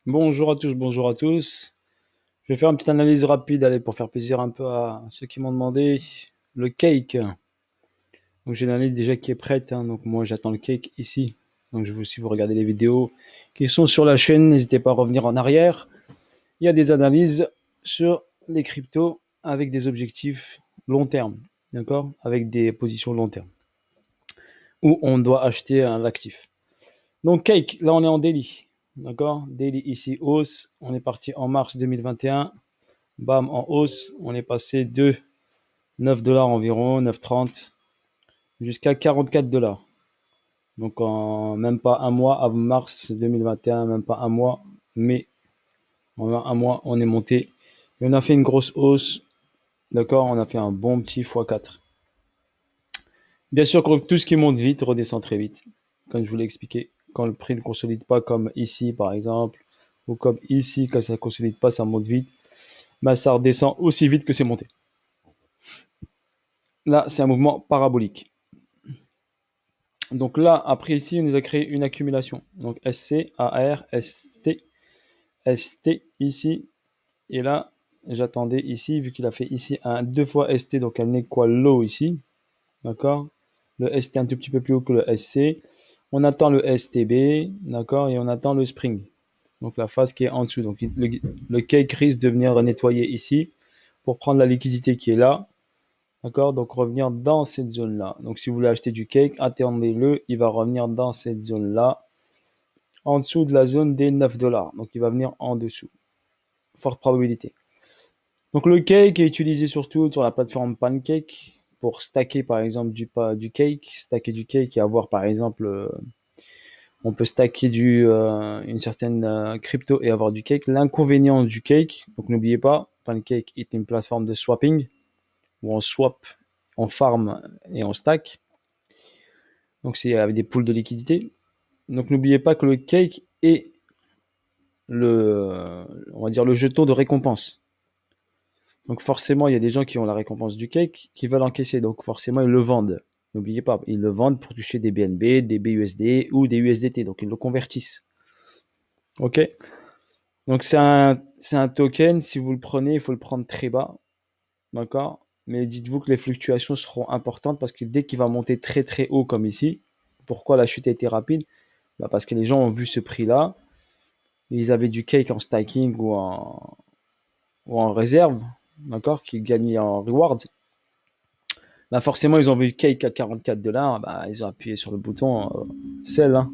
Bonjour à tous, bonjour à tous. Je vais faire une petite analyse rapide, allez, pour faire plaisir un peu à ceux qui m'ont demandé. Le cake. Donc j'ai l'analyse déjà qui est prête, hein, donc moi j'attends le cake ici. Donc je vous, si vous regardez les vidéos qui sont sur la chaîne, n'hésitez pas à revenir en arrière. Il y a des analyses sur les cryptos avec des objectifs long terme, d'accord? Avec des positions long terme, où on doit acheter un actif. Donc cake, là on est en daily, d'accord? Daily ici hausse, on est parti en mars 2021. Bam, en hausse, on est passé de 9 dollars environ, 9,30 jusqu'à 44 dollars. Donc en même pas un mois, avant mars 2021, même pas un mois, mais en un mois, on est monté. Et on a fait une grosse hausse, d'accord? On a fait un bon petit x4. Bien sûr, que tout ce qui monte vite redescend très vite, comme je vous l'ai expliqué. Quand le prix ne consolide pas, comme ici par exemple, ou comme ici, quand ça ne consolide pas, ça monte vite, bah, ça redescend aussi vite que c'est monté. Là, c'est un mouvement parabolique. Donc là, après ici, on nous a créé une accumulation. Donc SC, AR, ST, ST ici. Et là, j'attendais ici, vu qu'il a fait ici un 2 fois ST, donc un equal low ici. D'accord? Le ST un tout petit peu plus haut que le SC. On attend le STB, d'accord? Et on attend le spring. Donc la phase qui est en dessous. Donc le cake risque de venir nettoyer ici pour prendre la liquidité qui est là. D'accord? Donc revenir dans cette zone-là. Donc si vous voulez acheter du cake, attendez-le, il va revenir dans cette zone-là, en dessous de la zone des 9 dollars. Donc il va venir en dessous. Forte probabilité. Donc le cake est utilisé surtout sur la plateforme Pancake pour stacker par exemple du cake, stacker du cake et avoir par exemple, on peut stacker une certaine crypto et avoir du cake. L'inconvénient du cake, donc n'oubliez pas, Pancake est une plateforme de swapping où on swap, on farm et on stack. Donc c'est avec des pools de liquidité. Donc n'oubliez pas que le cake est on va dire le jeton de récompense. Donc forcément, il y a des gens qui ont la récompense du cake qui veulent encaisser. Donc forcément, ils le vendent. N'oubliez pas, ils le vendent pour toucher des BNB, des BUSD ou des USDT. Donc ils le convertissent. OK? Donc c'est un token. Si vous le prenez, il faut le prendre très bas. D'accord? Mais dites-vous que les fluctuations seront importantes parce que dès qu'il va monter très très haut comme ici, pourquoi la chute a été rapide? Bah parce que les gens ont vu ce prix-là. Ils avaient du cake en stacking ou en réserve, d'accord, qui gagnait en reward. Bah forcément, ils ont vu cake à 44 dollars, bah, ils ont appuyé sur le bouton sell, hein,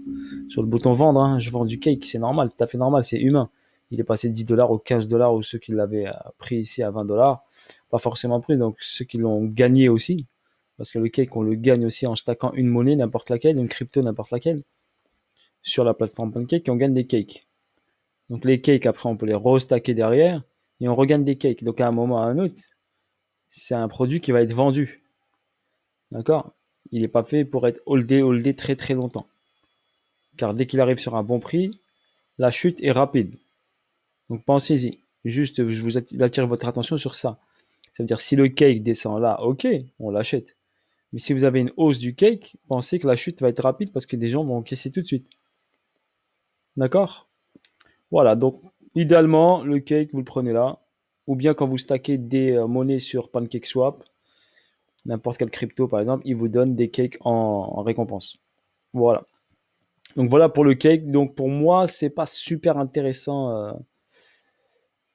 sur le bouton vendre. Hein. Je vends du cake, c'est normal, tout à fait normal, c'est humain. Il est passé de 10 dollars ou 15 dollars ou ceux qui l'avaient pris ici à 20 dollars, pas forcément pris, donc ceux qui l'ont gagné aussi, parce que le cake, on le gagne aussi en stackant une monnaie, n'importe laquelle, une crypto, n'importe laquelle, sur la plateforme Pancake, et on gagne des cakes. Donc les cakes, après, on peut les restacker derrière et on regagne des cakes. Donc à un moment ou à un autre, c'est un produit qui va être vendu. D'accord? Il n'est pas fait pour être holdé très très longtemps. Car dès qu'il arrive sur un bon prix, la chute est rapide. Donc pensez-y. Juste, je vous attire votre attention sur ça. Ça veut dire si le cake descend là, ok, on l'achète. Mais si vous avez une hausse du cake, pensez que la chute va être rapide parce que des gens vont encaisser tout de suite. D'accord? Voilà, donc idéalement, le cake, vous le prenez là. Ou bien quand vous stackez des monnaies sur PancakeSwap, n'importe quelle crypto par exemple, il vous donne des cakes en récompense. Voilà. Donc voilà pour le cake. Donc pour moi, c'est pas super intéressant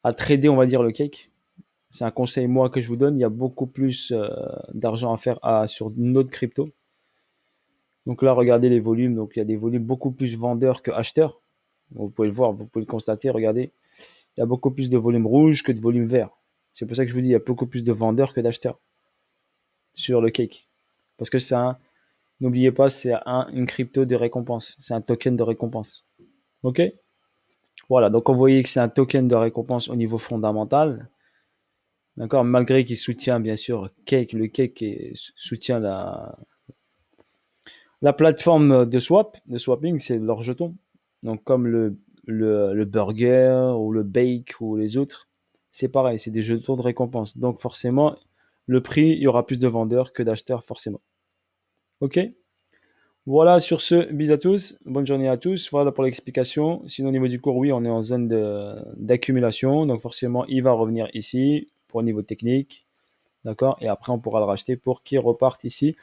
à trader, on va dire, le cake. C'est un conseil moi que je vous donne. Il y a beaucoup plus d'argent à faire sur une autre crypto. Donc là, regardez les volumes. Donc il y a des volumes beaucoup plus vendeurs que acheteurs. Vous pouvez le voir, vous pouvez le constater. Regardez, il y a beaucoup plus de volume rouge que de volume vert. C'est pour ça que je vous dis, il y a beaucoup plus de vendeurs que d'acheteurs sur le cake. Parce que n'oubliez pas, c'est une crypto de récompense. C'est un token de récompense. OK? Voilà, donc on voyait que c'est un token de récompense au niveau fondamental. D'accord? Malgré qu'il soutient bien sûr Cake, le Cake soutient la plateforme de swapping, c'est leur jeton. Donc comme le burger ou le bake ou les autres, c'est pareil, c'est des jetons de récompense. Donc forcément, le prix, il y aura plus de vendeurs que d'acheteurs forcément. OK? Voilà, sur ce, bis à tous, bonne journée à tous. Voilà pour l'explication. Sinon, au niveau du cours, oui, on est en zone d'accumulation, donc forcément, il va revenir ici pour le niveau technique, d'accord? Et après, on pourra le racheter pour qu'il reparte ici,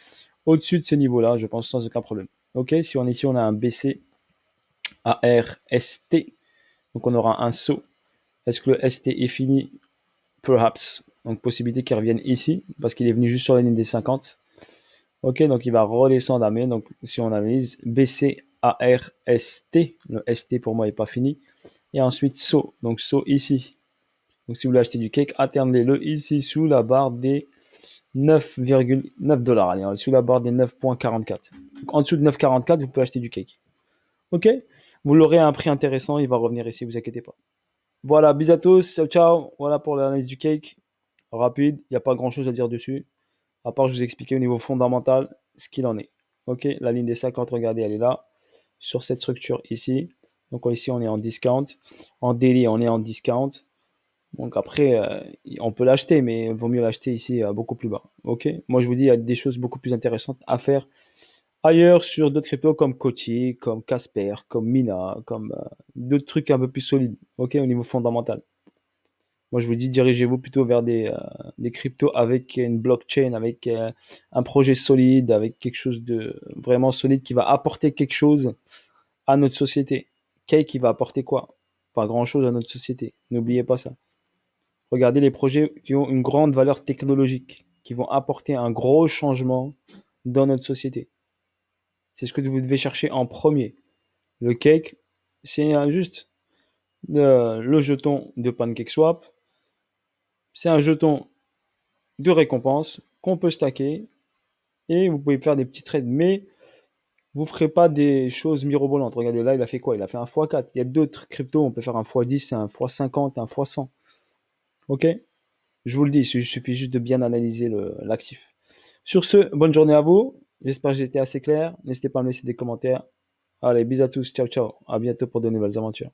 au-dessus de ce niveau-là, je pense, sans aucun problème. Ok, si on est ici, on a un BC ARST, donc on aura un saut. Est-ce que le ST est fini? Perhaps. Donc, possibilité qu'il revienne ici, parce qu'il est venu juste sur la ligne des 50. Ok, donc il va redescendre à main. Donc si on analyse BC ARST, le ST pour moi n'est pas fini. Et ensuite SO, donc SO ici. Donc si vous voulez acheter du cake, attendez-le ici sous la barre des 9,9 $. Allez, sous la barre des 9,44. Donc en dessous de 9,44, vous pouvez acheter du cake. Ok, vous l'aurez à un prix intéressant, il va revenir ici, vous inquiétez pas. Voilà, bis à tous, ciao ciao. Voilà pour l'analyse du cake. Rapide, il n'y a pas grand chose à dire dessus. À part, je vous expliquer au niveau fondamental ce qu'il en est. Ok, la ligne des 50, regardez, elle est là, sur cette structure ici. Donc ici, on est en discount. En daily, on est en discount. Donc après, on peut l'acheter, mais il vaut mieux l'acheter ici beaucoup plus bas. Ok, moi je vous dis, il y a des choses beaucoup plus intéressantes à faire ailleurs sur d'autres cryptos comme Kochi, comme Casper, comme Mina, comme d'autres trucs un peu plus solides. Ok, au niveau fondamental. Moi, je vous dis, dirigez-vous plutôt vers des cryptos avec une blockchain, avec un projet solide, avec quelque chose de vraiment solide qui va apporter quelque chose à notre société. Cake, qui va apporter quoi? Pas grand-chose à notre société. N'oubliez pas ça. Regardez les projets qui ont une grande valeur technologique, qui vont apporter un gros changement dans notre société. C'est ce que vous devez chercher en premier. Le cake, c'est juste le jeton de PancakeSwap. C'est un jeton de récompense qu'on peut stacker et vous pouvez faire des petits trades, mais vous ne ferez pas des choses mirobolantes. Regardez là, il a fait quoi? Il a fait un x4. Il y a d'autres cryptos, on peut faire un x10, un x50, un x100. Ok? Je vous le dis, il suffit juste de bien analyser l'actif. Sur ce, bonne journée à vous. J'espère que j'ai été assez clair. N'hésitez pas à me laisser des commentaires. Allez, bisous à tous. Ciao, ciao. À bientôt pour de nouvelles aventures.